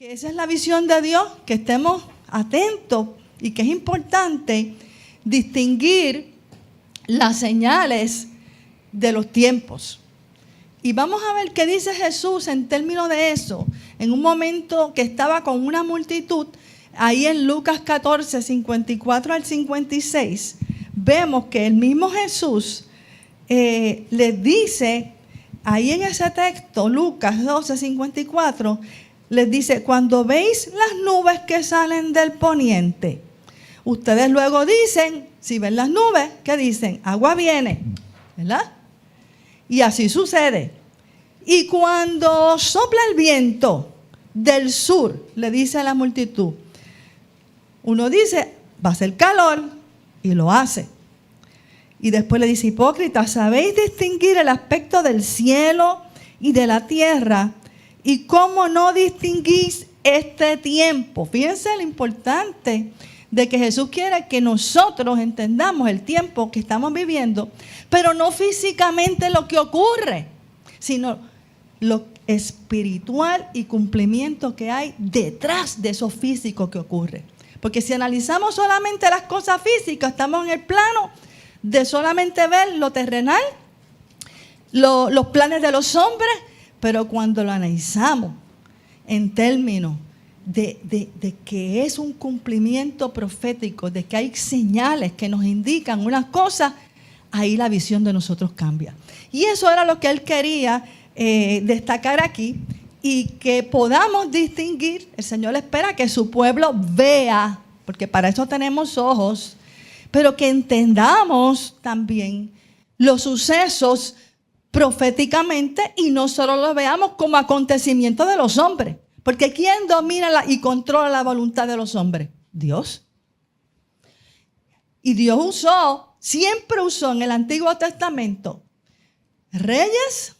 Que esa es la visión de Dios, que estemos atentos y que es importante distinguir las señales de los tiempos. Y vamos a ver qué dice Jesús en términos de eso. En un momento que estaba con una multitud, ahí en Lucas 14, 54 al 56, vemos que el mismo Jesús les dice, ahí en ese texto, Lucas 12, 54, les dice, cuando veis las nubes que salen del poniente, ustedes luego dicen, si ven las nubes, ¿qué dicen? Agua viene, ¿verdad? Y así sucede. Y cuando sopla el viento del sur, le dice a la multitud, uno dice, va a ser calor, y lo hace. Y después le dice, hipócritas, ¿sabéis distinguir el aspecto del cielo y de la tierra? ¿Y cómo no distinguís este tiempo? Fíjense lo importante de que Jesús quiere que nosotros entendamos el tiempo que estamos viviendo, pero no físicamente lo que ocurre, sino lo espiritual y cumplimiento que hay detrás de eso físico que ocurre. Porque si analizamos solamente las cosas físicas, estamos en el plano de solamente ver lo terrenal, los planes de los hombres, pero cuando lo analizamos en términos de que es un cumplimiento profético, de que hay señales que nos indican unas cosas, ahí la visión de nosotros cambia. Y eso era lo que él quería destacar aquí, y que podamos distinguir. El Señor espera que su pueblo vea, porque para eso tenemos ojos, pero que entendamos también los sucesos proféticamente y no solo los veamos como acontecimientos de los hombres. Porque ¿quién domina y controla la voluntad de los hombres? Dios. Y Dios siempre usó en el Antiguo Testamento reyes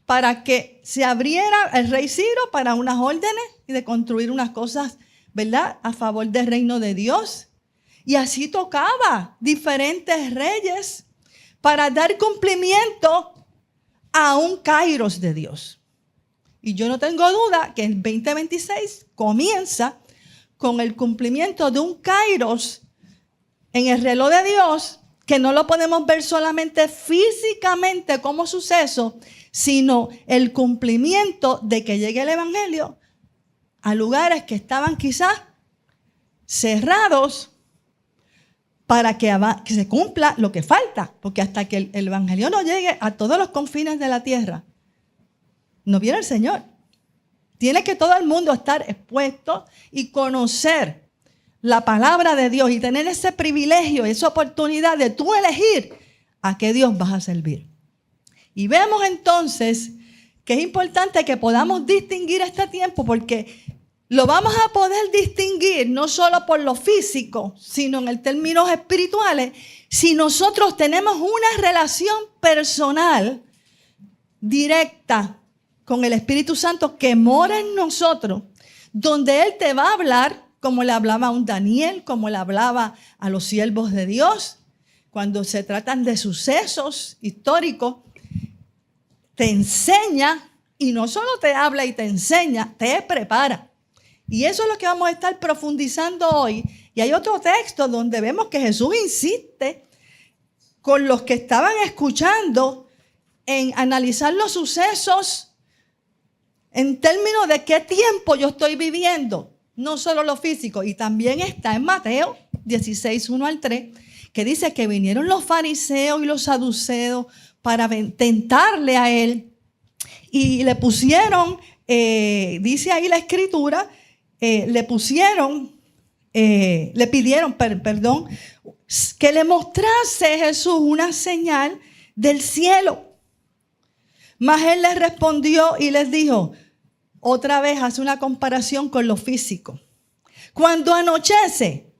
para que se abriera el rey Ciro para unas órdenes y de construir unas cosas, ¿verdad?, a favor del reino de Dios. Y así tocaba diferentes reyes para dar cumplimiento a un kairos de Dios. Y yo no tengo duda que el 2026 comienza con el cumplimiento de un kairos en el reloj de Dios, que no lo podemos ver solamente físicamente como suceso, sino el cumplimiento de que llegue el evangelio a lugares que estaban quizás cerrados para que se cumpla lo que falta, porque hasta que el evangelio no llegue a todos los confines de la tierra, no viene el Señor. Tiene que todo el mundo estar expuesto y conocer la palabra de Dios y tener ese privilegio, esa oportunidad de tú elegir a qué Dios vas a servir. Y vemos entonces que es importante que podamos distinguir este tiempo, porque lo vamos a poder distinguir no solo por lo físico, sino en términos espirituales, si nosotros tenemos una relación personal directa con el Espíritu Santo que mora en nosotros, donde Él te va a hablar como le hablaba a un Daniel, como le hablaba a los siervos de Dios, cuando se tratan de sucesos históricos, te enseña, y no solo te habla y te enseña, te prepara. Y eso es lo que vamos a estar profundizando hoy. Y hay otro texto donde vemos que Jesús insiste con los que estaban escuchando en analizar los sucesos en términos de qué tiempo yo estoy viviendo, no solo lo físico. Y también está en Mateo 16, 1 al 3, que dice que vinieron los fariseos y los saduceos para tentarle a él, y le pusieron, dice ahí la escritura, le pidieron que le mostrase Jesús una señal del cielo. Mas él les respondió y les dijo, otra vez hace una comparación con lo físico. Cuando anochece,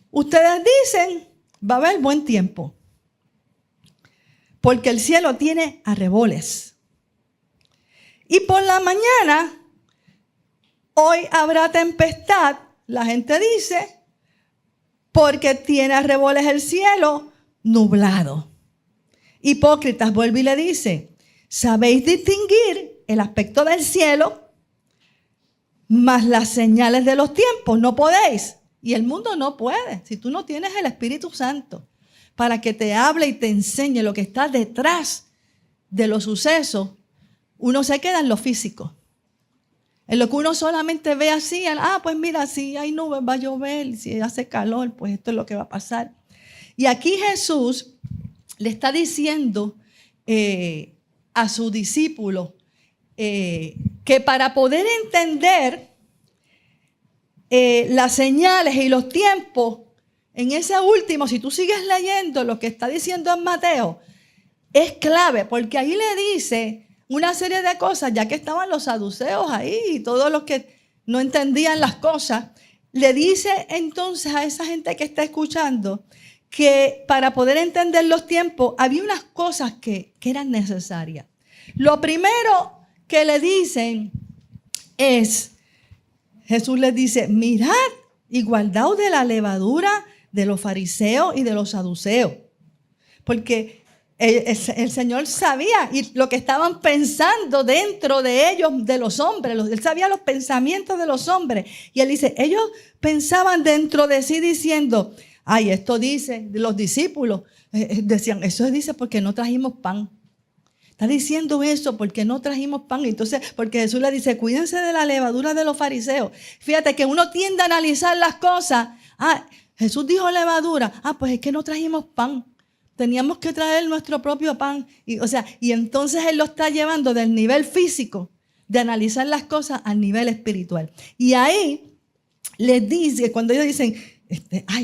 ustedes dicen, va a haber buen tiempo, porque el cielo tiene arreboles. Y por la mañana, hoy habrá tempestad, la gente dice, porque tiene arreboles el cielo nublado. Hipócritas, vuelve y le dice, ¿sabéis distinguir el aspecto del cielo? mas las señales de los tiempos no podéis. Y el mundo no puede. Si tú no tienes el Espíritu Santo para que te hable y te enseñe lo que está detrás de los sucesos, uno se queda en lo físico. En lo que uno solamente ve así, pues mira, si hay nubes va a llover, si hace calor, pues esto es lo que va a pasar. Y aquí Jesús le está diciendo a su discípulo que para poder entender las señales y los tiempos, en ese último, si tú sigues leyendo lo que está diciendo en Mateo, es clave, porque ahí le dice una serie de cosas, ya que estaban los saduceos ahí y todos los que no entendían las cosas, le dice entonces a esa gente que está escuchando que para poder entender los tiempos había unas cosas que eran necesarias. Lo primero que le dicen es, Jesús les dice, mirad y guardaos de la levadura de los fariseos y de los saduceos. Porque el Señor sabía y lo que estaban pensando dentro de ellos, de los hombres. Él sabía los pensamientos de los hombres. Y él dice, ellos pensaban dentro de sí diciendo, ay, esto dice, los discípulos decían, eso dice porque no trajimos pan. Está diciendo eso porque no trajimos pan. Entonces, porque Jesús le dice, cuídense de la levadura de los fariseos. Fíjate que uno tiende a analizar las cosas. Jesús dijo levadura. Pues es que no trajimos pan. Teníamos que traer nuestro propio pan. Y entonces Él lo está llevando del nivel físico de analizar las cosas al nivel espiritual. Y ahí les dice, cuando ellos dicen,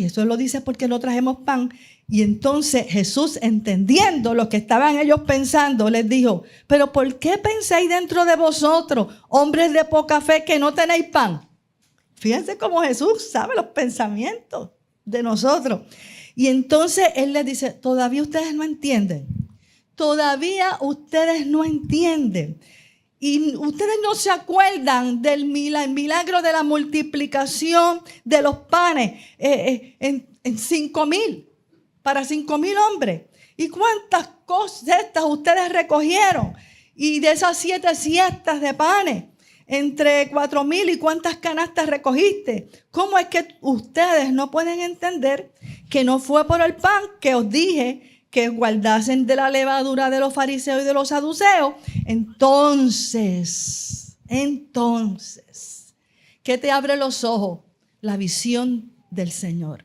eso lo dice porque no trajemos pan. Y entonces Jesús, entendiendo lo que estaban ellos pensando, les dijo, pero ¿por qué pensáis dentro de vosotros, hombres de poca fe, que no tenéis pan? Fíjense cómo Jesús sabe los pensamientos de nosotros. Y entonces Él les dice, todavía ustedes no entienden. Todavía ustedes no entienden. Y ustedes no se acuerdan del milagro de la multiplicación de los panes en 5,000. Para 5,000 hombres. ¿Y cuántas cestas ustedes recogieron? Y de esas 7 cestas de panes, entre 4,000, ¿y cuántas canastas recogiste? ¿Cómo es que ustedes no pueden entender que no fue por el pan que os dije que guardasen de la levadura de los fariseos y de los saduceos? Entonces, ¿qué te abre los ojos? La visión del Señor.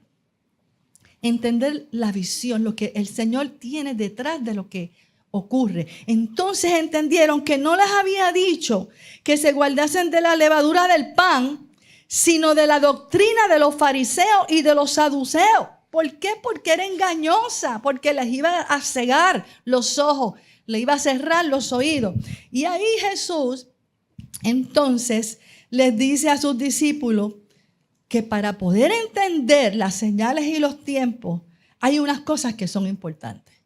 Entender la visión, lo que el Señor tiene detrás de lo que ocurre. Entonces entendieron que no les había dicho que se guardasen de la levadura del pan, sino de la doctrina de los fariseos y de los saduceos. ¿Por qué? Porque era engañosa, porque les iba a cegar los ojos, les iba a cerrar los oídos. Y ahí Jesús entonces les dice a sus discípulos que para poder entender las señales y los tiempos, hay unas cosas que son importantes.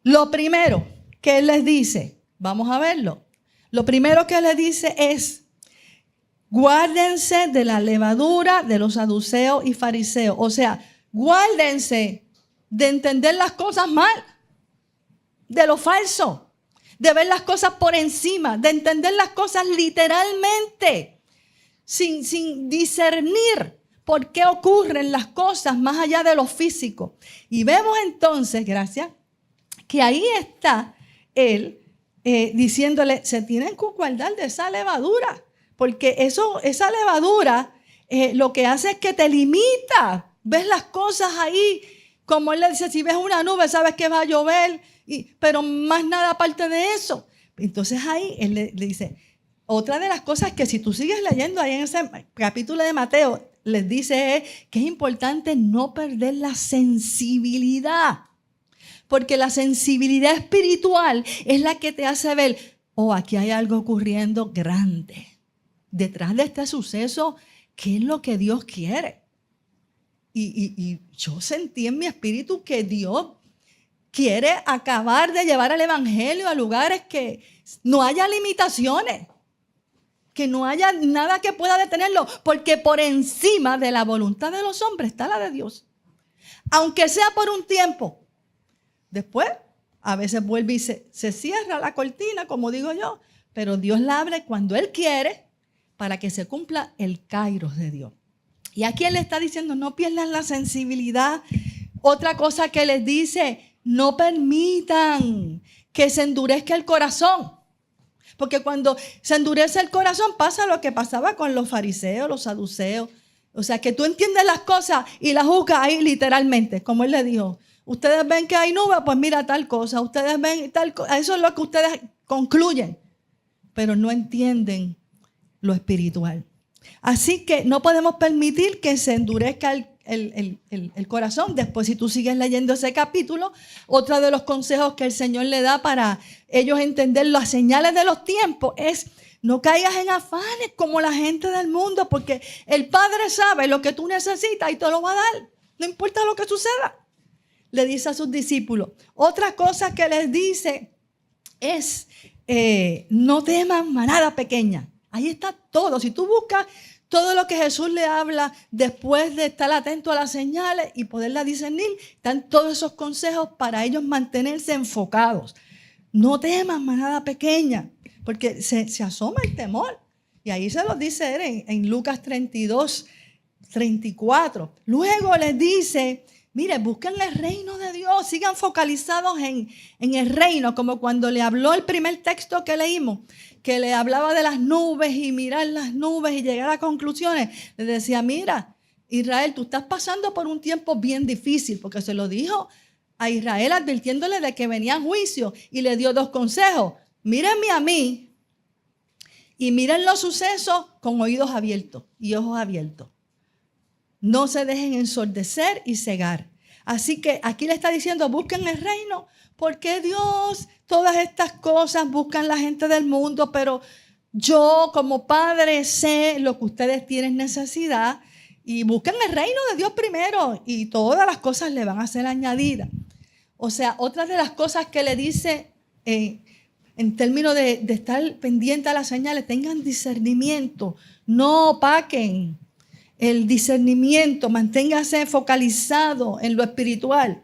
Lo primero que Él les dice, vamos a verlo. Lo primero que Él les dice es, guárdense de la levadura de los saduceos y fariseos. O sea, guárdense de entender las cosas mal, de lo falso, de ver las cosas por encima, de entender las cosas literalmente. Sin discernir por qué ocurren las cosas más allá de lo físico. Y vemos entonces, gracias, que ahí está Él diciéndole, se tienen que guardar de esa levadura, porque esa levadura lo que hace es que te limita. Ves las cosas ahí, como Él le dice, si ves una nube sabes que va a llover, pero más nada aparte de eso. Entonces ahí Él le dice, otra de las cosas que si tú sigues leyendo ahí en ese capítulo de Mateo, les dice que es importante no perder la sensibilidad. Porque la sensibilidad espiritual es la que te hace ver, aquí hay algo ocurriendo grande. Detrás de este suceso, ¿qué es lo que Dios quiere? Y yo sentí en mi espíritu que Dios quiere acabar de llevar el evangelio a lugares que no haya limitaciones. Que no haya nada que pueda detenerlo, porque por encima de la voluntad de los hombres está la de Dios. Aunque sea por un tiempo. Después, a veces vuelve y se cierra la cortina, como digo yo, pero Dios la abre cuando Él quiere para que se cumpla el kairos de Dios. Y aquí Él le está diciendo, no pierdan la sensibilidad. Otra cosa que les dice, no permitan que se endurezca el corazón. Porque cuando se endurece el corazón pasa lo que pasaba con los fariseos, los saduceos. O sea, que tú entiendes las cosas y las juzgas ahí literalmente, como Él le dijo. Ustedes ven que hay nubes, pues mira tal cosa. Ustedes ven tal cosa. Eso es lo que ustedes concluyen. Pero no entienden lo espiritual. Así que no podemos permitir que se endurezca el corazón. Después, si tú sigues leyendo ese capítulo, otro de los consejos que el Señor le da para ellos entender las señales de los tiempos es: no caigas en afanes como la gente del mundo, porque el Padre sabe lo que tú necesitas y te lo va a dar. No importa lo que suceda. Le dice a sus discípulos. Otra cosa que les dice es, no teman manada pequeña. Ahí está todo. Si tú buscas todo lo que Jesús le habla después de estar atento a las señales y poderlas discernir, están todos esos consejos para ellos mantenerse enfocados. No teman manada pequeña, porque se asoma el temor. Y ahí se lo dice él en Lucas 32, 34. Luego les dice, mire, busquen el reino de Dios, sigan focalizados en el reino, como cuando le habló el primer texto que leímos, que le hablaba de las nubes y mirar las nubes y llegar a conclusiones. Le decía, mira, Israel, tú estás pasando por un tiempo bien difícil, porque se lo dijo a Israel advirtiéndole de que venía juicio y le dio 2 consejos. Mírenme a mí y miren los sucesos con oídos abiertos y ojos abiertos. No se dejen ensordecer y cegar. Así que aquí le está diciendo, busquen el reino, porque Dios, todas estas cosas buscan la gente del mundo, pero yo como padre sé lo que ustedes tienen necesidad y busquen el reino de Dios primero y todas las cosas le van a ser añadidas. O sea, otra de las cosas que le dice en términos de estar pendiente a las señales, tengan discernimiento, no opaquen el discernimiento, manténgase focalizado en lo espiritual.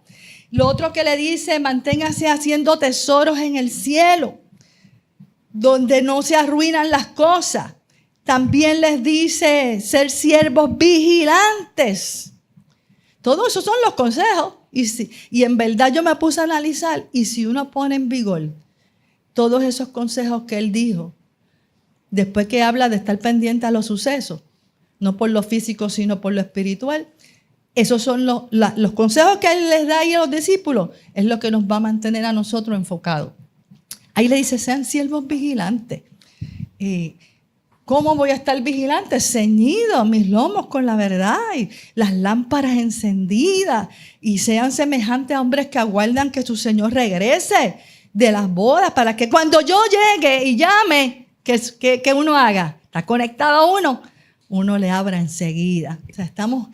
Lo otro que le dice, manténgase haciendo tesoros en el cielo, donde no se arruinan las cosas. También les dice ser siervos vigilantes. Todos esos son los consejos. Y en verdad yo me puse a analizar, y si uno pone en vigor todos esos consejos que él dijo, después que habla de estar pendiente a los sucesos, no por lo físico, sino por lo espiritual. Esos son los consejos que Él les da ahí a los discípulos. Es lo que nos va a mantener a nosotros enfocados. Ahí le dice, sean siervos vigilantes. ¿Cómo voy a estar vigilante? Ceñido mis lomos con la verdad y las lámparas encendidas. Y sean semejantes a hombres que aguardan que su Señor regrese de las bodas, para que cuando yo llegue y llame, que uno haga. Está conectado a uno le abra enseguida. O sea, estamos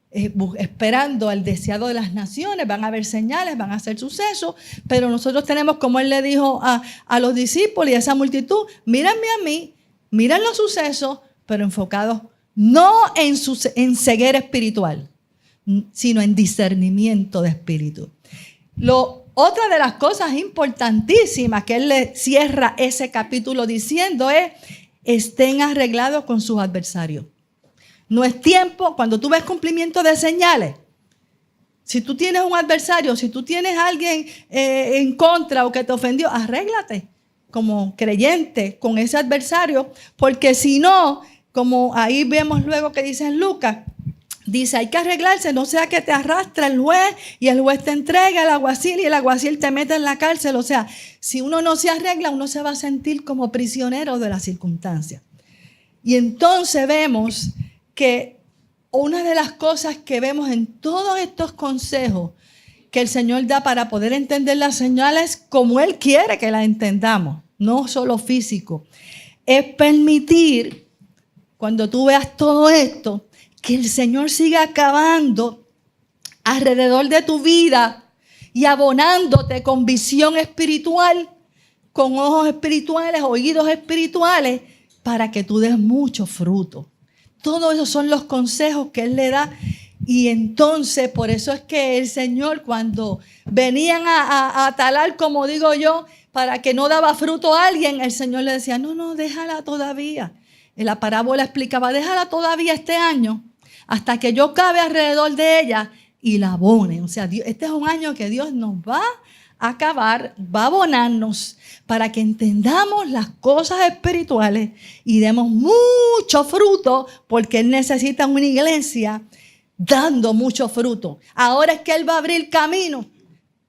esperando al deseado de las naciones. Van a haber señales, van a ser sucesos, pero nosotros tenemos, como Él le dijo a los discípulos y a esa multitud, mírenme a mí, miren los sucesos, pero enfocados no en ceguera espiritual, sino en discernimiento de espíritu. Otra de las cosas importantísimas que Él le cierra ese capítulo diciendo es: estén arreglados con sus adversarios. No es tiempo, cuando tú ves cumplimiento de señales, si tú tienes un adversario, si tú tienes a alguien en contra o que te ofendió, arréglate como creyente con ese adversario, porque si no, como ahí vemos luego que dice en Lucas, dice, hay que arreglarse, no sea que te arrastre el juez y el juez te entrega al alguacil y el alguacil te mete en la cárcel. O sea, si uno no se arregla, uno se va a sentir como prisionero de las circunstancias. Y entonces vemos que una de las cosas que vemos en todos estos consejos que el Señor da para poder entender las señales como Él quiere que las entendamos, no solo físico, es permitir, cuando tú veas todo esto, que el Señor siga acabando alrededor de tu vida y abonándote con visión espiritual, con ojos espirituales, oídos espirituales, para que tú des mucho fruto. Todos esos son los consejos que Él le da. Y entonces, por eso es que el Señor, cuando venían a talar, como digo yo, para que no daba fruto a alguien, el Señor le decía, no, déjala todavía. En la parábola explicaba, déjala todavía este año, hasta que yo cabe alrededor de ella y la abone. O sea, este es un año que Dios nos va a acabar, va a abonarnos para que entendamos las cosas espirituales y demos mucho fruto, porque Él necesita una iglesia dando mucho fruto. Ahora es que Él va a abrir camino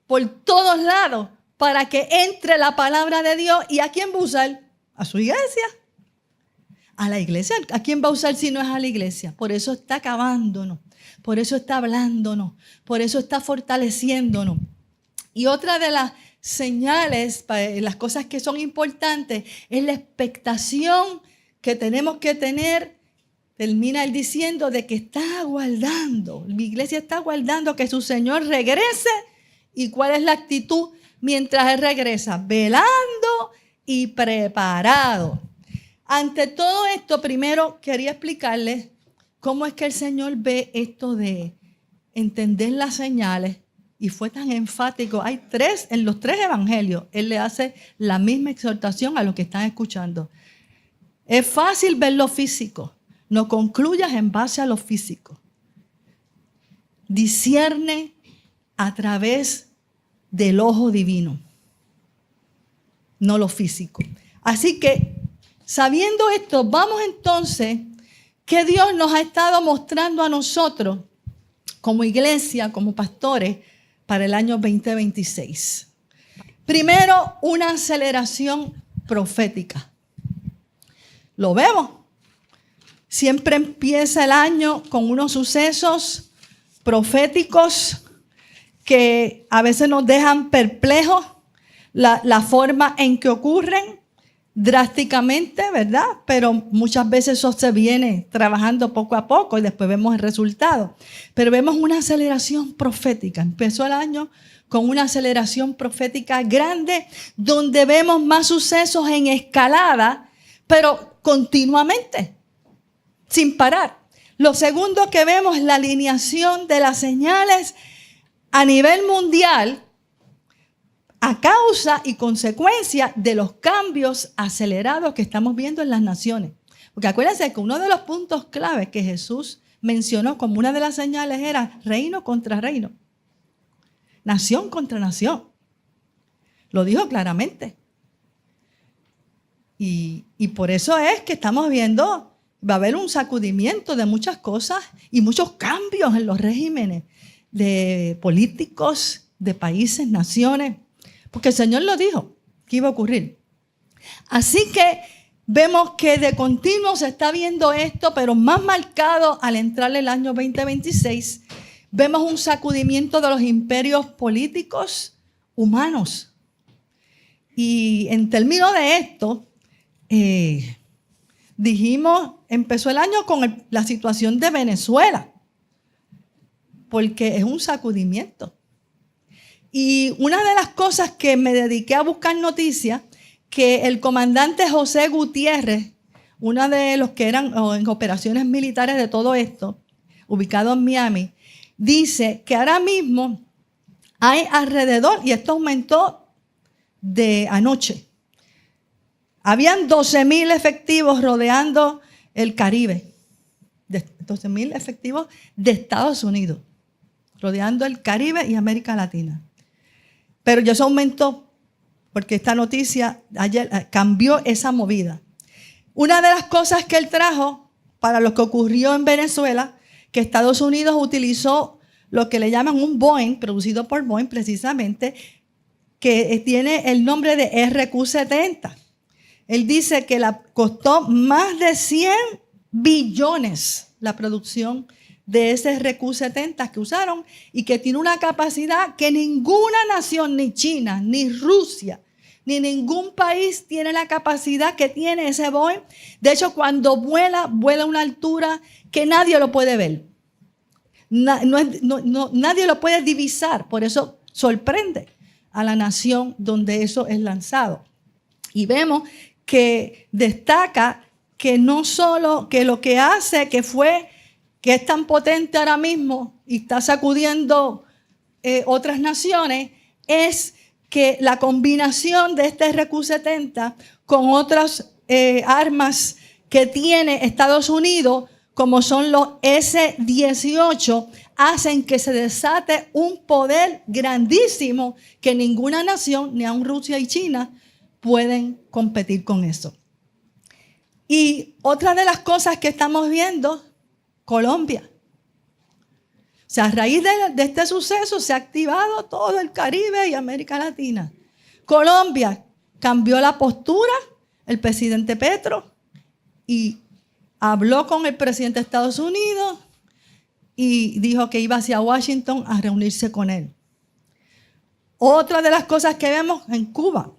por todos lados para que entre la palabra de Dios. ¿Y a quién va a usar? A su iglesia. A la iglesia. ¿A quién va a usar si no es a la iglesia? Por eso está acabándonos. Por eso está hablándonos. Por eso está fortaleciéndonos. Y otra de las señales, las cosas que son importantes, es la expectación que tenemos que tener. Termina él diciendo de que está aguardando. Mi iglesia está aguardando que su Señor regrese. ¿Y cuál es la actitud mientras Él regresa? Velando y preparado. Ante todo esto, primero quería explicarles cómo es que el Señor ve esto de entender las señales. Y fue tan enfático. Hay en los 3 evangelios, Él le hace la misma exhortación a los que están escuchando. Es fácil ver lo físico. No concluyas en base a lo físico. Discierne a través del ojo divino, no lo físico. Así que, sabiendo esto, vamos entonces, que Dios nos ha estado mostrando a nosotros, como iglesia, como pastores, para el año 2026. Primero, una aceleración profética. Lo vemos. Siempre empieza el año con unos sucesos proféticos que a veces nos dejan perplejos, la forma en que ocurren drásticamente, ¿verdad? Pero muchas veces eso se viene trabajando poco a poco y después vemos el resultado. Pero vemos una aceleración profética. Empezó el año con una aceleración profética grande, donde vemos más sucesos en escalada, pero continuamente, sin parar. Lo segundo que vemos es la alineación de las señales a nivel mundial a causa y consecuencia de los cambios acelerados que estamos viendo en las naciones. Porque acuérdense que uno de los puntos claves que Jesús mencionó como una de las señales era reino contra reino, nación contra nación. Lo dijo claramente. Y por eso es que estamos viendo, va a haber un sacudimiento de muchas cosas y muchos cambios en los regímenes de políticos, de países, naciones, porque el Señor lo dijo que iba a ocurrir. Así que vemos que de continuo se está viendo esto, pero más marcado al entrar el año 2026, vemos un sacudimiento de los imperios políticos humanos. Y en términos de esto, empezó el año con la situación de Venezuela, porque es un sacudimiento. Y una de las cosas que me dediqué a buscar noticias, que el comandante José Gutiérrez, uno de los que eran en operaciones militares de todo esto, ubicado en Miami, dice que ahora mismo hay alrededor, y esto aumentó de anoche, habían 12,000 efectivos rodeando el Caribe, 12,000 efectivos de Estados Unidos, rodeando el Caribe y América Latina. Pero ya eso aumentó, porque esta noticia ayer cambió esa movida. Una de las cosas que él trajo para lo que ocurrió en Venezuela, que Estados Unidos utilizó lo que le llaman un Boeing, producido por Boeing precisamente, que tiene el nombre de RQ-70. Él dice que costó más de 100 billones la producción de ese RQ-70 que usaron y que tiene una capacidad que ninguna nación, ni China, ni Rusia, ni ningún país tiene la capacidad que tiene ese Boeing. De hecho, cuando vuela a una altura que nadie lo puede ver. Nadie lo puede divisar. Por eso sorprende a la nación donde eso es lanzado. Y vemos que destaca que no solo que lo que hace, que es tan potente ahora mismo y está sacudiendo otras naciones, es que la combinación de este RQ-70 con otras armas que tiene Estados Unidos, como son los S-18, hacen que se desate un poder grandísimo que ninguna nación, ni aun Rusia y China, pueden competir con eso. Y otra de las cosas que estamos viendo, Colombia. O sea, a raíz de este suceso se ha activado todo el Caribe y América Latina. Colombia cambió la postura, el presidente Petro, y habló con el presidente de Estados Unidos y dijo que iba hacia Washington a reunirse con él. Otra de las cosas que vemos en Cuba,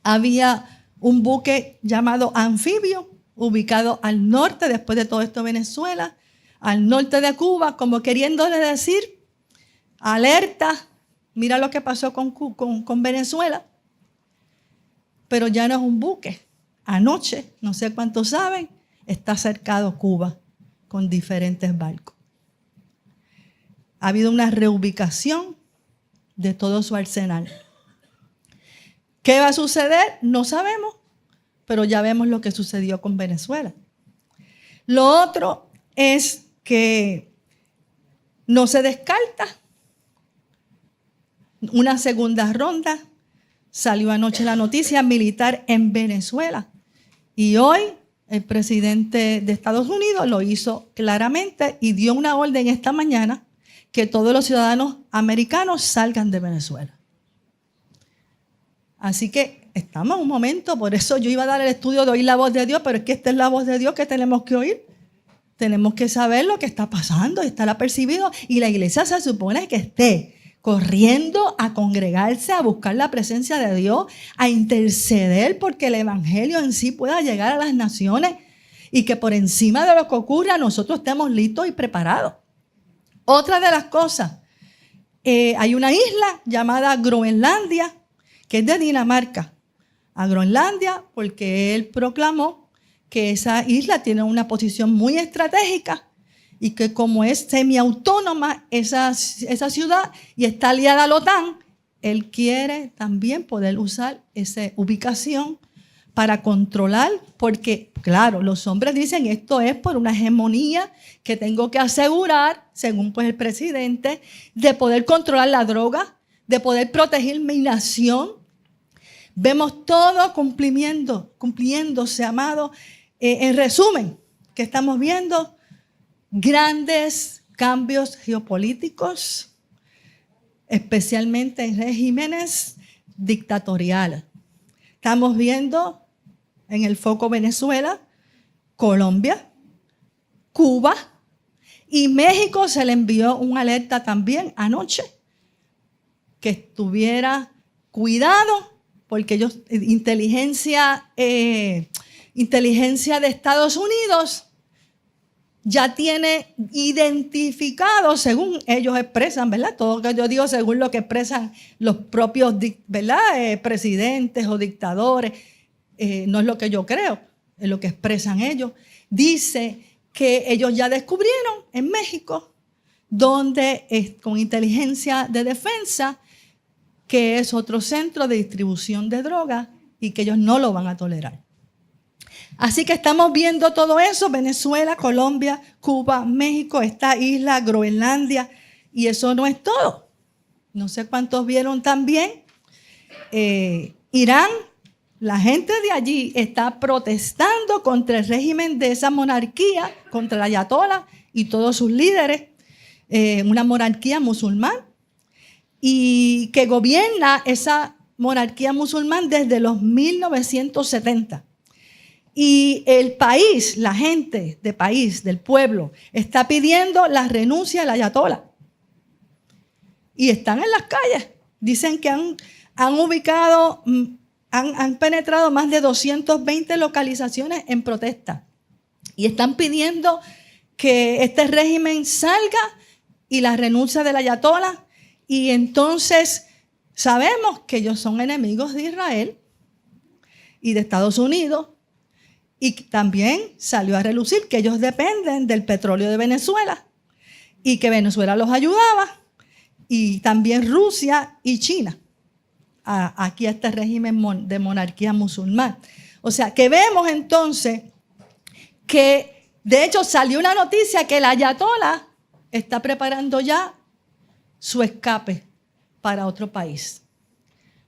había un buque llamado Anfibio, ubicado al norte, después de todo esto Venezuela, al norte de Cuba, como queriéndole decir, alerta, mira lo que pasó con Venezuela, pero ya no es un buque. Anoche, no sé cuántos saben, está cercado Cuba con diferentes barcos. Ha habido una reubicación de todo su arsenal. ¿Qué va a suceder? No sabemos, pero ya vemos lo que sucedió con Venezuela. Lo otro es que no se descarta una segunda ronda. Salió anoche la noticia militar en Venezuela y hoy el presidente de Estados Unidos lo hizo claramente y dio una orden esta mañana que todos los ciudadanos americanos salgan de Venezuela. Así que estamos en un momento, por eso yo iba a dar el estudio de oír la voz de Dios, pero es que esta es la voz de Dios que tenemos que oír. Tenemos que saber lo que está pasando, estar apercibido, y la iglesia se supone que esté corriendo a congregarse, a buscar la presencia de Dios, a interceder porque el evangelio en sí pueda llegar a las naciones y que por encima de lo que ocurra nosotros estemos listos y preparados. Otra de las cosas, hay una isla llamada Groenlandia, que es de Dinamarca, a Groenlandia, porque él proclamó que esa isla tiene una posición muy estratégica y que como es semiautónoma esa ciudad y está aliada a la OTAN, él quiere también poder usar esa ubicación para controlar, porque claro, los hombres dicen esto es por una hegemonía que tengo que asegurar, según pues el presidente, de poder controlar la droga, de poder proteger mi nación. Vemos todo cumpliéndose, amado. En resumen, que estamos viendo grandes cambios geopolíticos, especialmente en regímenes dictatoriales. Estamos viendo en el foco Venezuela, Colombia, Cuba y México. Se le envió una alerta también anoche que estuviera cuidado porque ellos, inteligencia de Estados Unidos ya tiene identificado, según ellos expresan, ¿verdad? Todo lo que yo digo según lo que expresan los propios, ¿verdad? Presidentes o dictadores, no es lo que yo creo, es lo que expresan ellos. Dice que ellos ya descubrieron en México, donde con inteligencia de defensa, que es otro centro de distribución de drogas y que ellos no lo van a tolerar. Así que estamos viendo todo eso, Venezuela, Colombia, Cuba, México, esta isla, Groenlandia, y eso no es todo. No sé cuántos vieron también. Irán, la gente de allí está protestando contra el régimen de esa monarquía, contra el ayatolá y todos sus líderes, una monarquía musulmana, y que gobierna esa monarquía musulmana desde los 1970. Y el país, la gente del pueblo, está pidiendo la renuncia del ayatolá. Y están en las calles. Dicen que han penetrado más de 220 localizaciones en protesta. Y están pidiendo que este régimen salga y la renuncia del ayatolá. Y entonces sabemos que ellos son enemigos de Israel y de Estados Unidos. Y también salió a relucir que ellos dependen del petróleo de Venezuela y que Venezuela los ayudaba, y también Rusia y China. aquí a este régimen de monarquía musulmán. O sea, que vemos entonces que, de hecho, salió una noticia que el ayatolá está preparando ya su escape para otro país.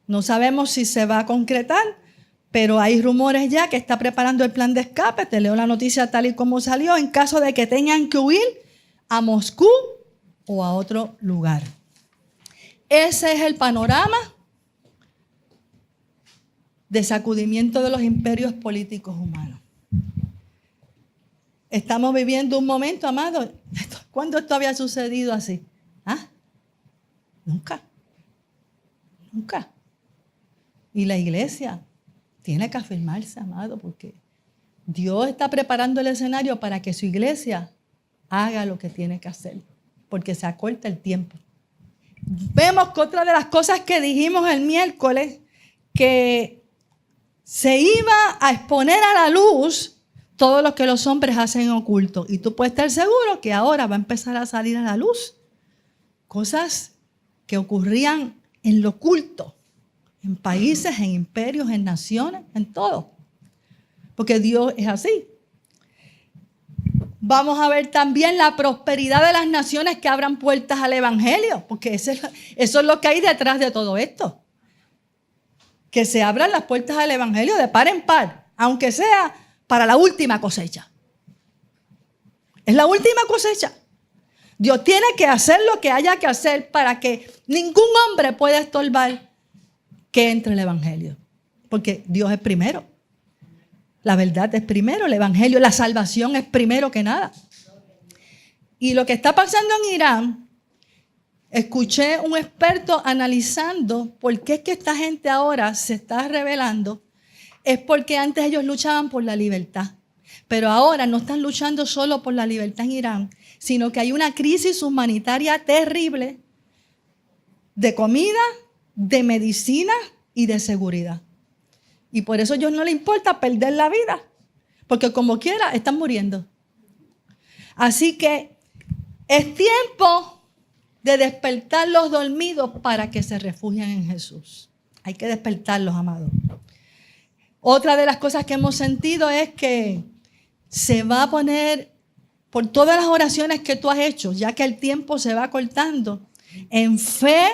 No sabemos si se va a concretar, pero hay rumores ya que está preparando el plan de escape. Te leo la noticia tal y como salió, en caso de que tengan que huir a Moscú o a otro lugar. Ese es el panorama de sacudimiento de los imperios políticos humanos. Estamos viviendo un momento, amado. ¿Cuándo esto había sucedido así? ¿Ah? Nunca. Nunca. Y la iglesia tiene que afirmarse, amado, porque Dios está preparando el escenario para que su iglesia haga lo que tiene que hacer, porque se acorta el tiempo. Vemos que otra de las cosas que dijimos el miércoles, que se iba a exponer a la luz todo lo que los hombres hacen en oculto. Y tú puedes estar seguro que ahora va a empezar a salir a la luz cosas que ocurrían en lo oculto, en países, en imperios, en naciones, en todo. Porque Dios es así. Vamos a ver también la prosperidad de las naciones que abran puertas al evangelio, porque eso es lo que hay detrás de todo esto. Que se abran las puertas al evangelio de par en par, aunque sea para la última cosecha. Es la última cosecha. Dios tiene que hacer lo que haya que hacer para que ningún hombre pueda estorbar que entre el evangelio. Porque Dios es primero. La verdad es primero, el evangelio, la salvación es primero que nada. Y lo que está pasando en Irán, escuché un experto analizando por qué es que esta gente ahora se está rebelando. Es porque antes ellos luchaban por la libertad. Pero ahora no están luchando solo por la libertad en Irán, sino que hay una crisis humanitaria terrible de comida, de medicina y de seguridad. Y por eso a ellos no les importa perder la vida, porque como quiera están muriendo. Así que es tiempo de despertar los dormidos para que se refugien en Jesús. Hay que despertarlos, amados. Otra de las cosas que hemos sentido es que se va a poner, por todas las oraciones que tú has hecho, ya que el tiempo se va cortando, en fe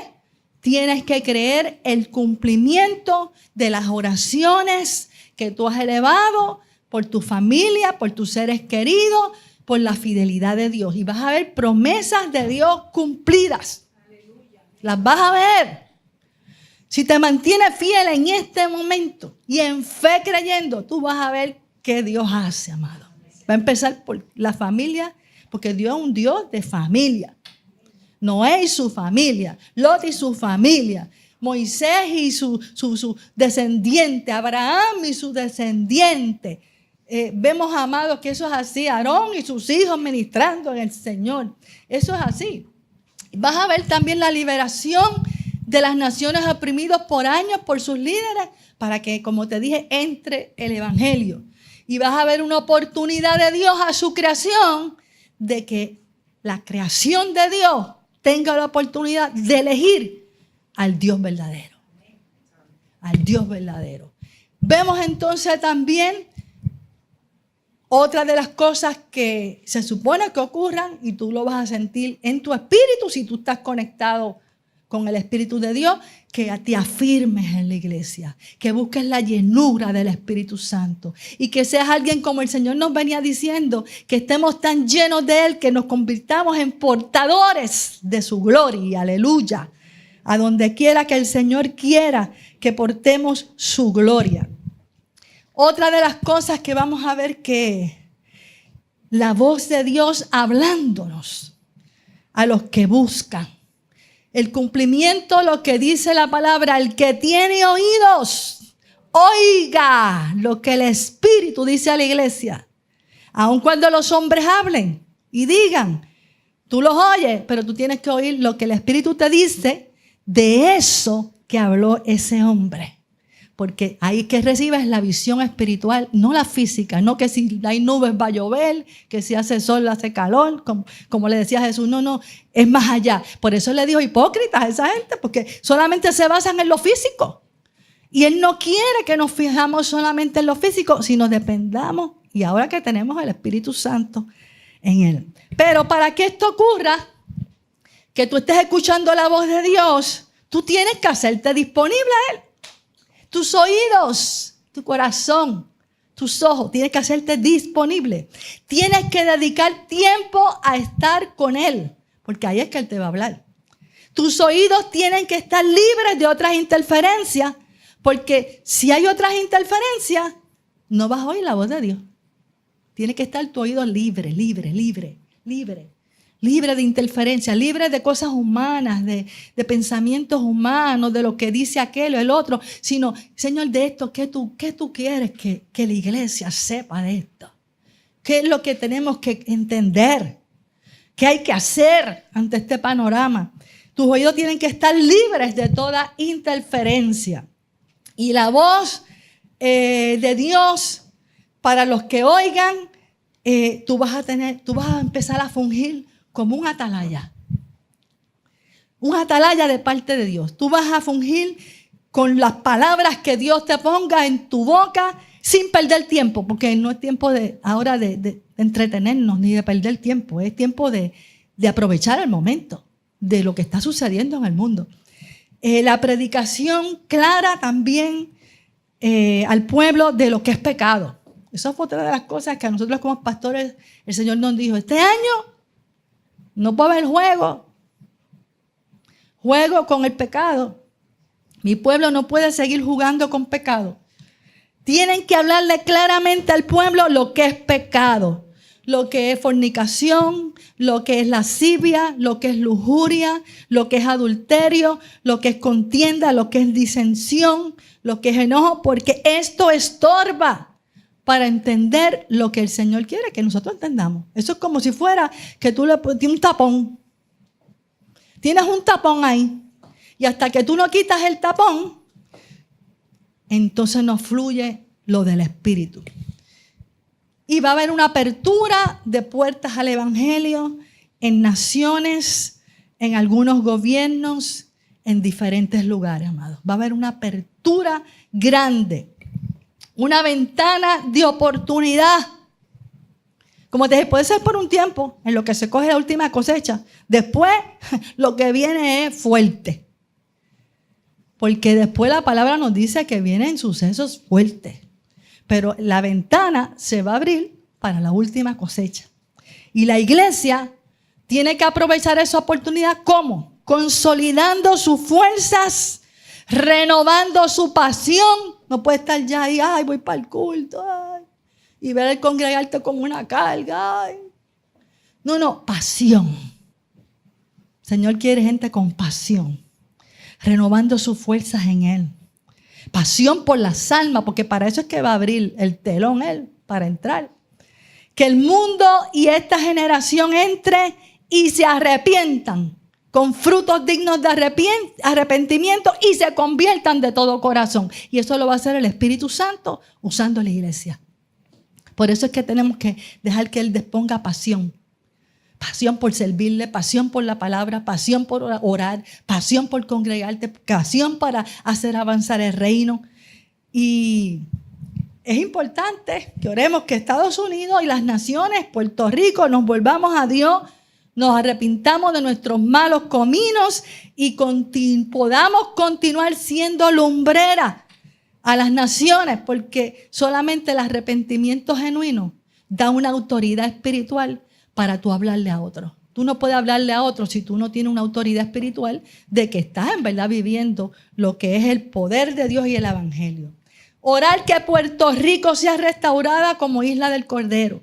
tienes que creer el cumplimiento de las oraciones que tú has elevado por tu familia, por tus seres queridos, por la fidelidad de Dios. Y vas a ver promesas de Dios cumplidas. Las vas a ver. Si te mantienes fiel en este momento y en fe creyendo, tú vas a ver qué Dios hace, amado. Va a empezar por la familia, porque Dios es un Dios de familia. Noé y su familia, Lot y su familia, Moisés y su descendiente, Abraham y su descendiente. Vemos, amados, que eso es así. Aarón y sus hijos ministrando en el Señor. Eso es así. Vas a ver también la liberación de las naciones oprimidas por años por sus líderes para que, como te dije, entre el evangelio. Y vas a ver una oportunidad de Dios a su creación de que la creación de Dios tenga la oportunidad de elegir al Dios verdadero. Al Dios verdadero. Vemos entonces también otra de las cosas que se supone que ocurran, y tú lo vas a sentir en tu espíritu si tú estás conectado con el Espíritu de Dios, que te afirmes en la iglesia, que busques la llenura del Espíritu Santo y que seas alguien como el Señor nos venía diciendo, que estemos tan llenos de Él que nos convirtamos en portadores de su gloria, aleluya, a donde quiera que el Señor quiera que portemos su gloria. Otra de las cosas que vamos a ver, que la voz de Dios hablándonos a los que buscan. El cumplimiento de lo que dice la palabra, el que tiene oídos, oiga lo que el Espíritu dice a la iglesia. Aun cuando los hombres hablen y digan, tú los oyes, pero tú tienes que oír lo que el Espíritu te dice de eso que habló ese hombre. porque ahí que recibes la visión espiritual, no la física, no que si hay nubes va a llover, que si hace sol hace calor, como le decía Jesús, no, es más allá. Por eso le dijo hipócritas a esa gente, porque solamente se basan en lo físico. Y Él no quiere que nos fijamos solamente en lo físico, sino dependamos, y ahora que tenemos el Espíritu Santo en Él. Pero para que esto ocurra, que tú estés escuchando la voz de Dios, tú tienes que hacerte disponible a Él. Tus oídos, tu corazón, tus ojos, tienes que hacerte disponible. Tienes que dedicar tiempo a estar con Él, porque ahí es que Él te va a hablar. Tus oídos tienen que estar libres de otras interferencias, porque si hay otras interferencias, no vas a oír la voz de Dios. Tiene que estar tu oído libre de interferencia, libre de cosas humanas, de pensamientos humanos, de lo que dice aquel o el otro, sino, Señor, de esto, ¿qué tú quieres que la iglesia sepa de esto? ¿Qué es lo que tenemos que entender? ¿Qué hay que hacer ante este panorama? Tus oídos tienen que estar libres de toda interferencia. Y la voz de Dios, para los que oigan, tú vas a empezar a fungir como un atalaya. Un atalaya de parte de Dios. Tú vas a fungir con las palabras que Dios te ponga en tu boca sin perder tiempo, porque no es tiempo ahora de entretenernos ni de perder tiempo. Es tiempo de aprovechar el momento de lo que está sucediendo en el mundo. La predicación clara también al pueblo de lo que es pecado. Esa fue otra de las cosas que a nosotros como pastores el Señor nos dijo. Este año no puede haber juego con el pecado. Mi pueblo no puede seguir jugando con pecado. Tienen que hablarle claramente al pueblo lo que es pecado, lo que es fornicación, lo que es lascivia, lo que es lujuria, lo que es adulterio, lo que es contienda, lo que es disensión, lo que es enojo, porque esto estorba para entender lo que el Señor quiere que nosotros entendamos. Eso es como si fuera que tú le pones un tapón. Tienes un tapón ahí. Y hasta que tú no quitas el tapón, entonces no fluye lo del Espíritu. Y va a haber una apertura de puertas al Evangelio en naciones, en algunos gobiernos, en diferentes lugares, amados. Va a haber una apertura grande. Una ventana de oportunidad. Como te dije, puede ser por un tiempo, en lo que se coge la última cosecha. Después, lo que viene es fuerte. Porque después la palabra nos dice que vienen sucesos fuertes. Pero la ventana se va a abrir para la última cosecha. Y la iglesia tiene que aprovechar esa oportunidad. ¿Cómo? Consolidando sus fuerzas, renovando su pasión. No puede estar ya ahí, ay, voy para el culto, ay, y ver el congregarte como una carga. Ay. No, pasión. El Señor quiere gente con pasión, renovando sus fuerzas en Él. Pasión por las almas, porque para eso es que va a abrir el telón Él, para entrar. Que el mundo y esta generación entre y se arrepientan con frutos dignos de arrepentimiento y se conviertan de todo corazón. Y eso lo va a hacer el Espíritu Santo usando la iglesia. Por eso es que tenemos que dejar que Él disponga pasión. Pasión por servirle, pasión por la palabra, pasión por orar, pasión por congregarte, pasión para hacer avanzar el reino. Y es importante que oremos que Estados Unidos y las naciones, Puerto Rico, nos volvamos a Dios, nos arrepintamos de nuestros malos caminos y podamos continuar siendo lumbrera a las naciones, porque solamente el arrepentimiento genuino da una autoridad espiritual para tú hablarle a otros. Tú no puedes hablarle a otros si tú no tienes una autoridad espiritual de que estás en verdad viviendo lo que es el poder de Dios y el Evangelio. Orar que Puerto Rico sea restaurada como isla del Cordero.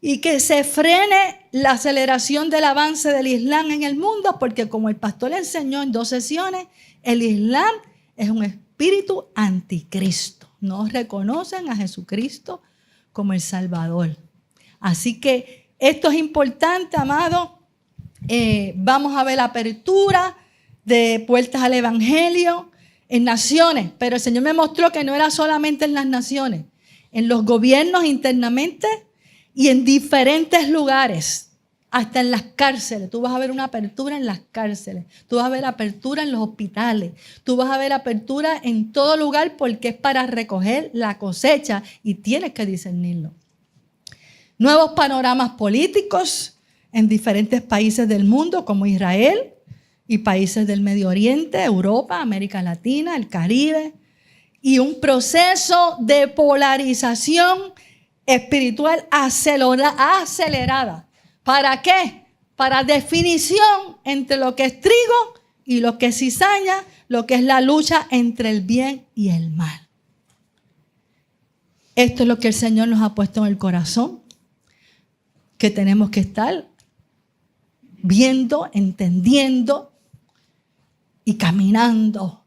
Y que se frene la aceleración del avance del Islam en el mundo, porque como el pastor le enseñó en 2 sesiones, el Islam es un espíritu anticristo. No reconocen a Jesucristo como el Salvador. Así que esto es importante, amado. Vamos a ver la apertura de puertas al Evangelio. en naciones, pero el Señor me mostró que no era solamente en las naciones, en los gobiernos internamente y en diferentes lugares, hasta en las cárceles. Tú vas a ver una apertura en las cárceles, tú vas a ver apertura en los hospitales, tú vas a ver apertura en todo lugar porque es para recoger la cosecha y tienes que discernirlo. Nuevos panoramas políticos en diferentes países del mundo como Israel y países del Medio Oriente, Europa, América Latina, el Caribe, y un proceso de polarización espiritual acelerada. ¿Para qué? Para definición entre lo que es trigo y lo que es cizaña, lo que es la lucha entre el bien y el mal. Esto es lo que el Señor nos ha puesto en el corazón, que tenemos que estar viendo, entendiendo y caminando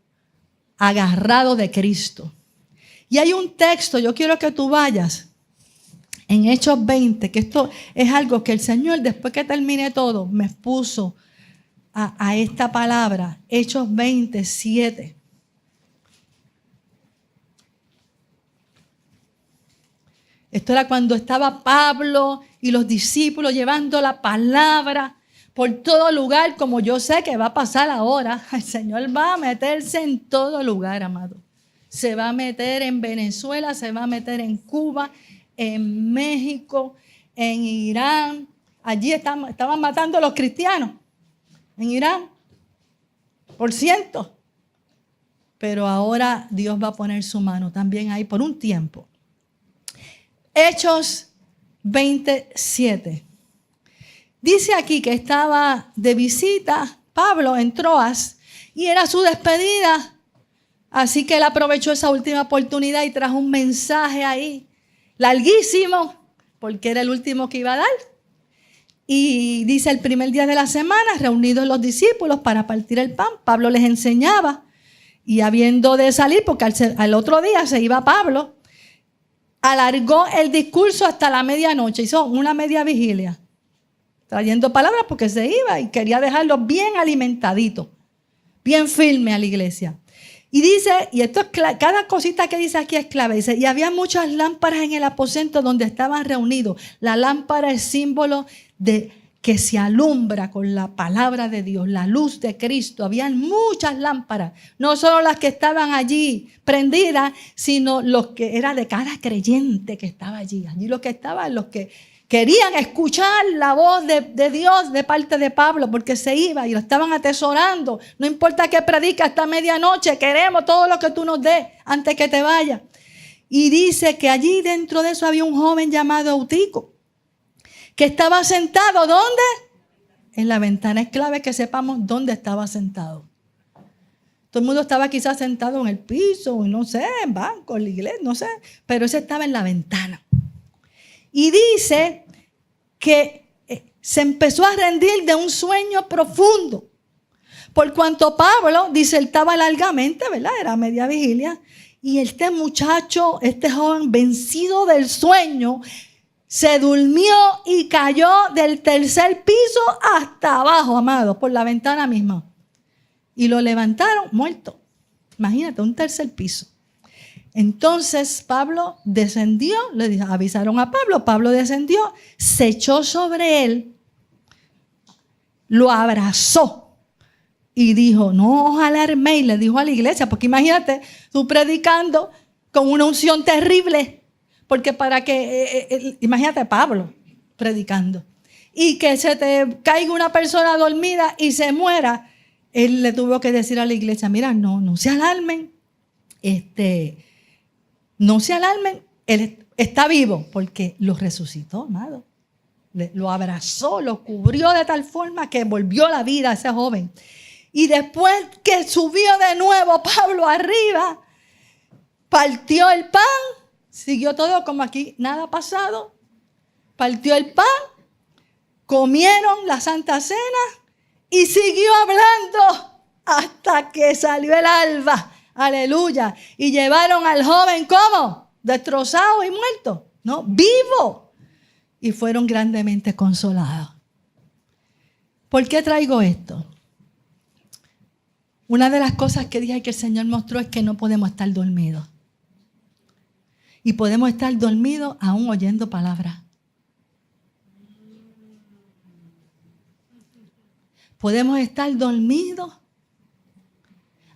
agarrado de Cristo. Y hay un texto, yo quiero que tú vayas en Hechos 20, que esto es algo que el Señor, después que termine todo, me puso a esta palabra. Hechos 27. Esto era cuando estaba Pablo y los discípulos llevando la palabra por todo lugar, como yo sé que va a pasar ahora. El Señor va a meterse en todo lugar, amado. Se va a meter en Venezuela, se va a meter en Cuba, en México, en Irán. Allí estaban matando a los cristianos, en Irán, por cientos. Pero ahora Dios va a poner su mano también ahí por un tiempo. Hechos 27. Dice aquí que estaba de visita Pablo en Troas y era su despedida. Así que él aprovechó esa última oportunidad y trajo un mensaje ahí, larguísimo, porque era el último que iba a dar. Y dice, el primer día de la semana, reunidos los discípulos para partir el pan, Pablo les enseñaba. Y habiendo de salir, porque al otro día se iba Pablo, alargó el discurso hasta la medianoche. Hizo una media vigilia, trayendo palabras porque se iba y quería dejarlos bien alimentaditos, bien firme a la iglesia. Y dice, y esto es cada cosita que dice aquí es clave, dice, y había muchas lámparas en el aposento donde estaban reunidos. La lámpara es símbolo de que se alumbra con la palabra de Dios, la luz de Cristo. Habían muchas lámparas, no solo las que estaban allí prendidas, sino los que era de cada creyente que estaba allí. Allí los que estaban, los que querían escuchar la voz de Dios de parte de Pablo, porque se iba y lo estaban atesorando. No importa que predique hasta medianoche, queremos todo lo que tú nos des antes que te vayas. Y dice que allí dentro de eso había un joven llamado Eutico, que estaba sentado, ¿dónde? En la ventana. Es clave que sepamos dónde estaba sentado. Todo el mundo estaba quizás sentado en el piso, no sé, en banco, en la iglesia, no sé, pero ese estaba en la ventana. Y dice que se empezó a rendir de un sueño profundo. Por cuanto Pablo disertaba largamente, ¿verdad? Era media vigilia. Y este muchacho, este joven vencido del sueño, se durmió y cayó del tercer piso hasta abajo, amados, por la ventana misma. Y lo levantaron muerto. Imagínate, un tercer piso. Entonces Pablo descendió, le avisaron a Pablo, Pablo descendió, se echó sobre él, lo abrazó y dijo, no os alarméis, le dijo a la iglesia, porque imagínate, tú predicando con una unción terrible, porque para que, imagínate Pablo predicando, y que se te caiga una persona dormida y se muera, él le tuvo que decir a la iglesia, mira, no se alarmen, no se alarmen, él está vivo porque lo resucitó, amado. Lo abrazó, lo cubrió de tal forma que volvió a la vida a ese joven. Y después que subió de nuevo Pablo arriba, partió el pan, siguió todo como aquí, nada ha pasado. Partió el pan, comieron la Santa Cena y siguió hablando hasta que salió el alba. Aleluya. Y llevaron al joven, ¿cómo? Destrozado y muerto. No, vivo. Y fueron grandemente consolados. ¿Por qué traigo esto? Una de las cosas que dije que el Señor mostró es que no podemos estar dormidos. Y podemos estar dormidos aún oyendo palabras. Podemos estar dormidos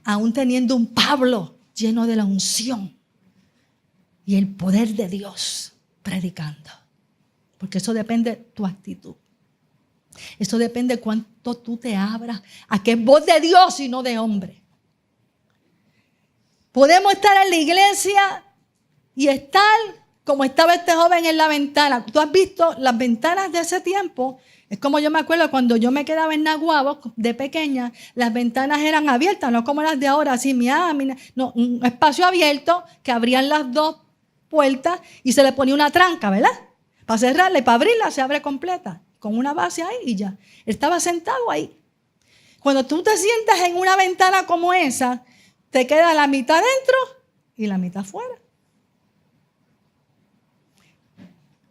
aún teniendo un Pablo lleno de la unción y el poder de Dios predicando. Porque eso depende de tu actitud. Eso depende de cuánto tú te abras a que es voz de Dios y no de hombre. Podemos estar en la iglesia y estar como estaba este joven en la ventana. Tú has visto las ventanas de ese tiempo. Es como yo me acuerdo cuando yo me quedaba en Naguabo de pequeña, las ventanas eran abiertas, no como las de ahora, así, no, un espacio abierto que abrían las dos puertas y se le ponía una tranca, ¿verdad? Para cerrarla y para abrirla se abre completa, con una base ahí y ya. Él estaba sentado ahí. Cuando tú te sientas en una ventana como esa, te queda la mitad dentro y la mitad fuera.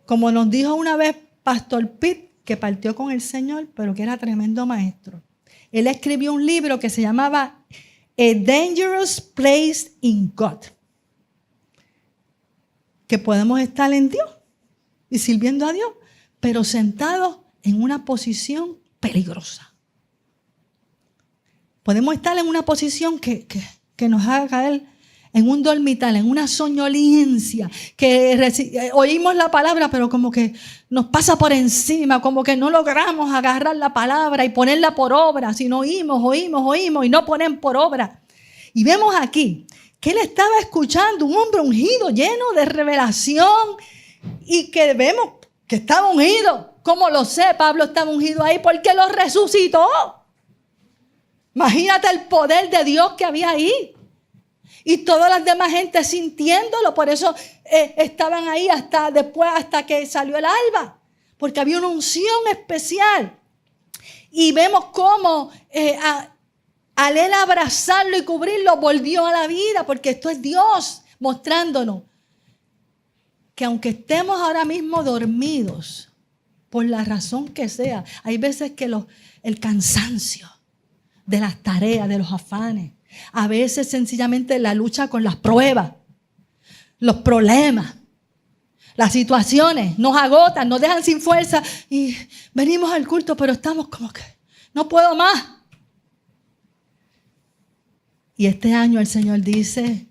Como nos dijo una vez Pastor Pitt, que partió con el Señor, pero que era tremendo maestro. Él escribió un libro que se llamaba A Dangerous Place in God. Que podemos estar en Dios y sirviendo a Dios, pero sentados en una posición peligrosa. Podemos estar en una posición que nos haga caer en un dormital, en una soñolencia, que oímos la palabra, pero como que nos pasa por encima, como que no logramos agarrar la palabra y ponerla por obra, sino oímos y no ponen por obra. Y vemos aquí que él estaba escuchando un hombre ungido, lleno de revelación, y que vemos que estaba ungido. ¿Cómo lo sé? Pablo estaba ungido ahí porque lo resucitó. Imagínate el poder de Dios que había ahí. Y todas las demás gente sintiéndolo, por eso estaban ahí hasta que salió el alba, porque había una unción especial. Y vemos cómo al él abrazarlo y cubrirlo, volvió a la vida, porque esto es Dios mostrándonos que aunque estemos ahora mismo dormidos, por la razón que sea, hay veces que el cansancio de las tareas, de los afanes, a veces sencillamente la lucha con las pruebas, los problemas, las situaciones nos agotan, nos dejan sin fuerza y venimos al culto, pero estamos como que no puedo más. Y este año el Señor dice,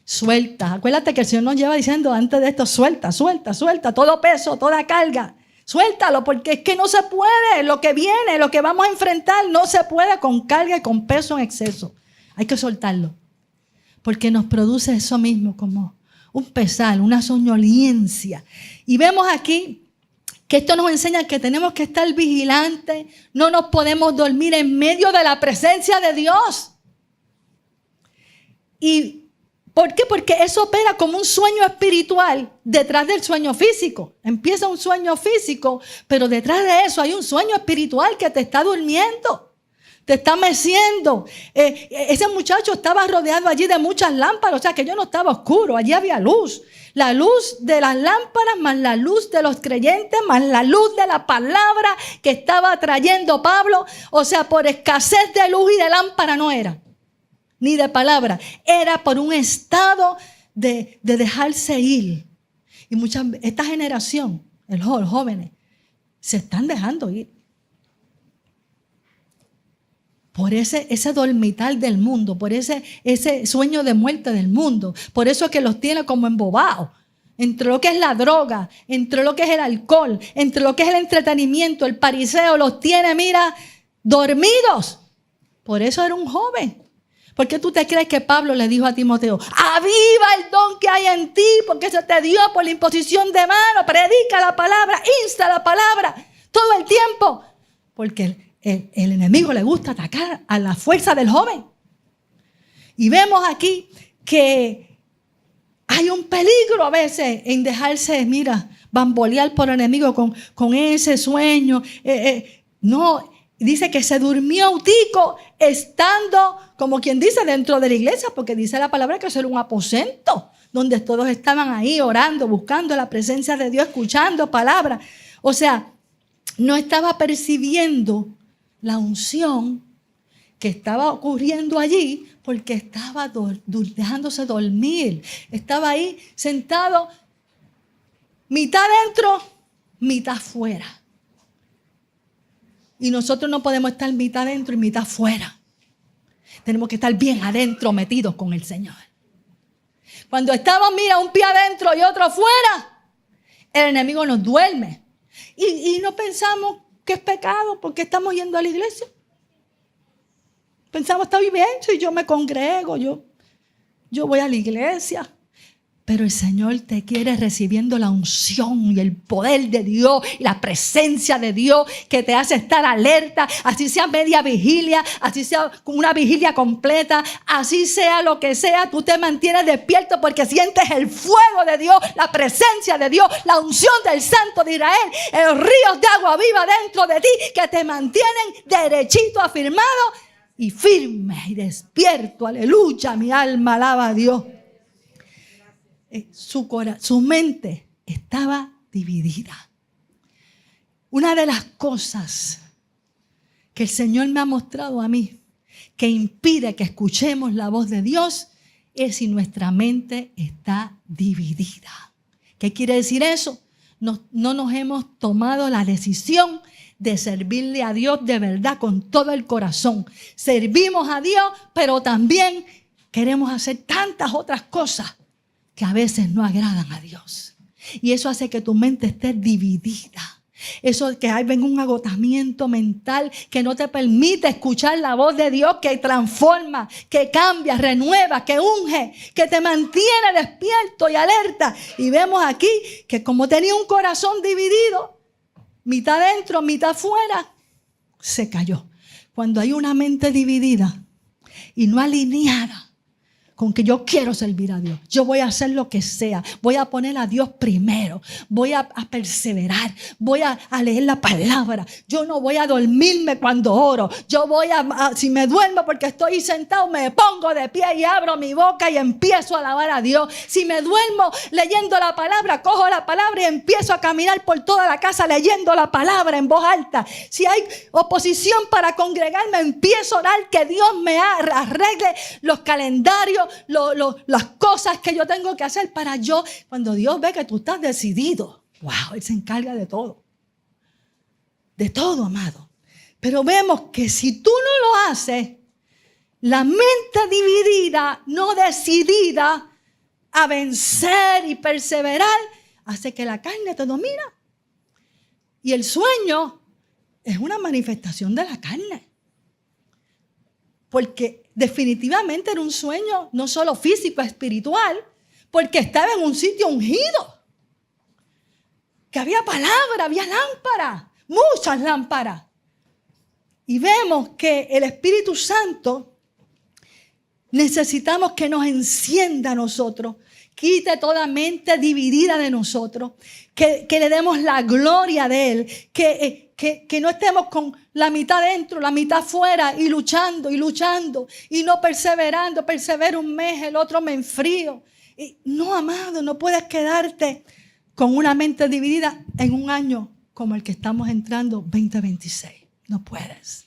suelta. Acuérdate que el Señor nos lleva diciendo antes de esto, suelta, suelta, suelta, todo peso, toda carga. Suéltalo, porque es que no se puede. Lo que viene, lo que vamos a enfrentar, no se puede con carga y con peso en exceso. Hay que soltarlo. Porque nos produce eso mismo, como un pesar, una soñolencia. Y vemos aquí que esto nos enseña que tenemos que estar vigilantes. No nos podemos dormir en medio de la presencia de Dios. ¿Y por qué? Porque eso opera como un sueño espiritual detrás del sueño físico. Empieza un sueño físico, pero detrás de eso hay un sueño espiritual que te está durmiendo, te está meciendo. Ese muchacho estaba rodeado allí de muchas lámparas, o sea que yo no estaba oscuro, allí había luz. La luz de las lámparas, más la luz de los creyentes, más la luz de la palabra que estaba trayendo Pablo. O sea, por escasez de luz y de lámpara no era. Ni de palabra, era por un estado de dejarse ir. Y esta generación, los jóvenes, se están dejando ir. Por ese dormital del mundo, por ese sueño de muerte del mundo. Por eso es que los tiene como embobados. Entre lo que es la droga, entre lo que es el alcohol, entre lo que es el entretenimiento, el pariseo, los tiene, mira, dormidos. Por eso era un joven. ¿Por qué tú te crees que Pablo le dijo a Timoteo, aviva el don que hay en ti, porque se te dio por la imposición de mano, predica la palabra, insta la palabra, todo el tiempo? Porque el enemigo le gusta atacar a la fuerza del joven. Y vemos aquí que hay un peligro a veces en dejarse, mira, bambolear por el enemigo con ese sueño. No, dice que se durmió Eutico estando, como quien dice, dentro de la iglesia, porque dice la palabra que eso era un aposento, donde todos estaban ahí orando, buscando la presencia de Dios, escuchando palabras. O sea, no estaba percibiendo la unción que estaba ocurriendo allí porque estaba dejándose dormir. Estaba ahí sentado, mitad dentro, mitad fuera. Y nosotros no podemos estar mitad dentro y mitad fuera. Tenemos que estar bien adentro, metidos con el Señor. Cuando estamos, mira, un pie adentro y otro fuera, el enemigo nos duerme. Y no pensamos que es pecado porque estamos yendo a la iglesia. Pensamos, está bien, si yo me congrego, yo voy a la iglesia. Pero el Señor te quiere recibiendo la unción y el poder de Dios y la presencia de Dios que te hace estar alerta, así sea media vigilia, así sea una vigilia completa, así sea lo que sea, tú te mantienes despierto porque sientes el fuego de Dios, la presencia de Dios, la unción del Santo de Israel, el río de agua viva dentro de ti que te mantienen derechito, afirmado y firme y despierto. Aleluya, mi alma alaba a Dios. Su mente estaba dividida. Una de las cosas que el Señor me ha mostrado a mí que impide que escuchemos la voz de Dios es si nuestra mente está dividida. ¿Qué quiere decir eso? No nos hemos tomado la decisión de servirle a Dios de verdad con todo el corazón. Servimos a Dios, pero también queremos hacer tantas otras cosas que a veces no agradan a Dios. Y eso hace que tu mente esté dividida. Eso que hay un agotamiento mental que no te permite escuchar la voz de Dios que transforma, que cambia, renueva, que unge, que te mantiene despierto y alerta. Y vemos aquí que como tenía un corazón dividido, mitad dentro, mitad fuera, se cayó. Cuando hay una mente dividida y no alineada con que yo quiero servir a Dios, yo voy a hacer lo que sea, voy a poner a Dios primero, voy a perseverar, voy a leer la palabra, yo no voy a dormirme cuando oro, yo voy si me duermo porque estoy sentado, me pongo de pie y abro mi boca y empiezo a alabar a Dios. Si me duermo leyendo la palabra, cojo la palabra y empiezo a caminar por toda la casa leyendo la palabra en voz alta. Si hay oposición para congregarme, empiezo a orar que Dios me arregle los calendarios, las cosas que yo tengo que hacer para yo. Cuando Dios ve que tú estás decidido, wow, Él se encarga de todo. De todo, amado. Pero vemos que si tú no lo haces, la mente dividida, no decidida a vencer y perseverar, hace que la carne te domina. Y el sueño es una manifestación de la carne. Porque definitivamente era un sueño no solo físico, espiritual, porque estaba en un sitio ungido. Que había palabra, había lámpara, muchas lámparas. Y vemos que el Espíritu Santo necesitamos que nos encienda a nosotros, quite toda mente dividida de nosotros, que le demos la gloria de Él, que no estemos con la mitad dentro, la mitad fuera y luchando y no perseverando. Persevero un mes, el otro me enfrío. Y no, amado, no puedes quedarte con una mente dividida en un año como el que estamos entrando, 2026. No puedes.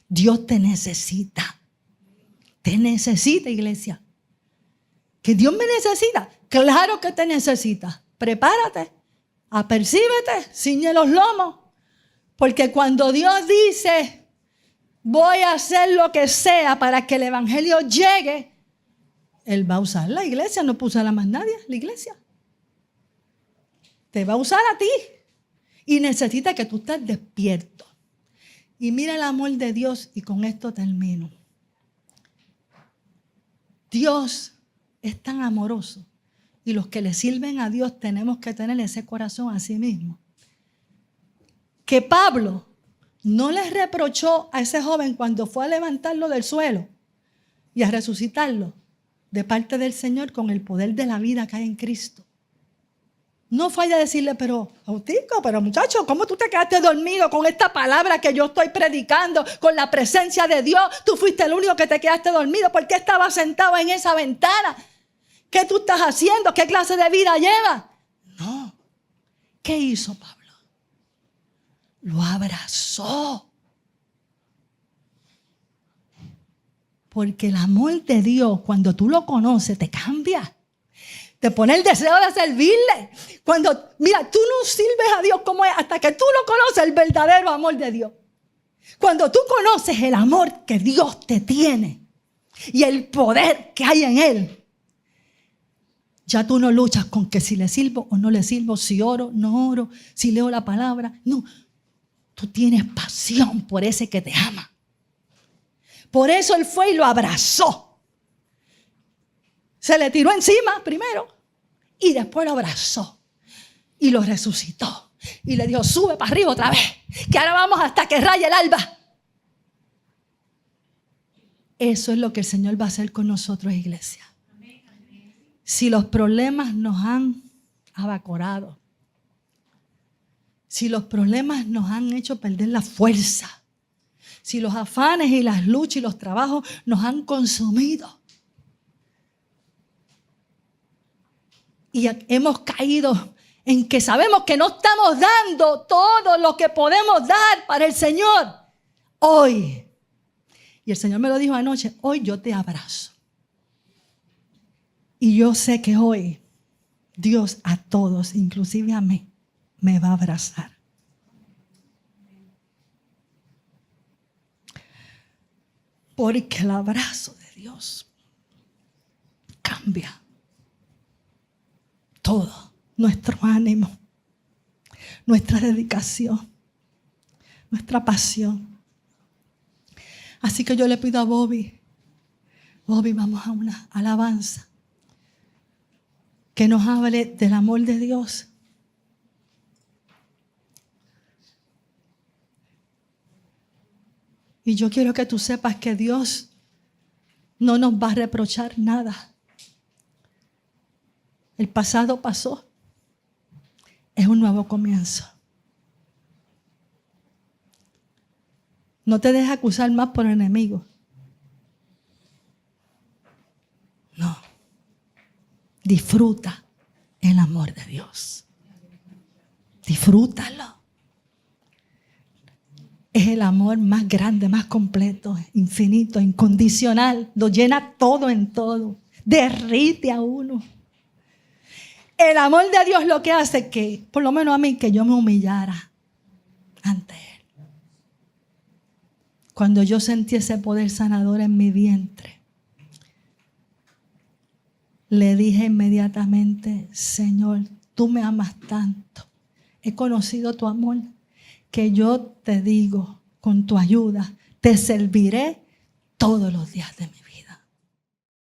Dios te necesita. Te necesita, iglesia. ¿Que Dios me necesita? Claro que te necesita. Prepárate, apercíbete, ciñe los lomos. Porque cuando Dios dice, voy a hacer lo que sea para que el evangelio llegue, Él va a usar la iglesia, no puso a más nadie, la iglesia. Te va a usar a ti. Y necesita que tú estés despierto. Y mira el amor de Dios, y con esto termino. Dios es tan amoroso. Y los que le sirven a Dios tenemos que tener ese corazón a sí mismo. Que Pablo no les reprochó a ese joven cuando fue a levantarlo del suelo y a resucitarlo de parte del Señor con el poder de la vida que hay en Cristo. No fue a decirle, pero Autico, pero muchacho, ¿cómo tú te quedaste dormido con esta palabra que yo estoy predicando, con la presencia de Dios? Tú fuiste el único que te quedaste dormido. ¿Por qué estabas sentado en esa ventana? ¿Qué tú estás haciendo? ¿Qué clase de vida llevas? No. ¿Qué hizo Pablo? Lo abrazó. Porque el amor de Dios, cuando tú lo conoces, te cambia. Te pone el deseo de servirle. Mira, tú no sirves a Dios como es hasta que tú lo conoces, el verdadero amor de Dios. Cuando tú conoces el amor que Dios te tiene y el poder que hay en Él, ya tú no luchas con que si le sirvo o no le sirvo, si oro, no oro, si leo la palabra. No, tú tienes pasión por ese que te ama. Por eso Él fue y lo abrazó. Se le tiró encima primero y después lo abrazó y lo resucitó. Y le dijo, sube para arriba otra vez, que ahora vamos hasta que raye el alba. Eso es lo que el Señor va a hacer con nosotros, iglesia. Si los problemas nos han abacorado, si los problemas nos han hecho perder la fuerza, si los afanes y las luchas y los trabajos nos han consumido y hemos caído en que sabemos que no estamos dando todo lo que podemos dar para el Señor, hoy, y el Señor me lo dijo anoche, hoy yo te abrazo. Y yo sé que hoy Dios a todos, inclusive a mí, me va a abrazar. Porque el abrazo de Dios cambia todo, nuestro ánimo, nuestra dedicación, nuestra pasión. Así que yo le pido a Bobby, vamos a una alabanza que nos hable del amor de Dios. Y yo quiero que tú sepas que Dios no nos va a reprochar nada. El pasado pasó. Es un nuevo comienzo. No te dejes acusar más por el enemigo. No. Disfruta el amor de Dios. Disfrútalo. Es el amor más grande, más completo, infinito, incondicional. Lo llena todo en todo. Derrite a uno. El amor de Dios lo que hace que, por lo menos a mí, que yo me humillara ante Él. Cuando yo sentí ese poder sanador en mi vientre, le dije inmediatamente, Señor, tú me amas tanto. He conocido tu amor que yo te digo, con tu ayuda, te serviré todos los días de mi vida.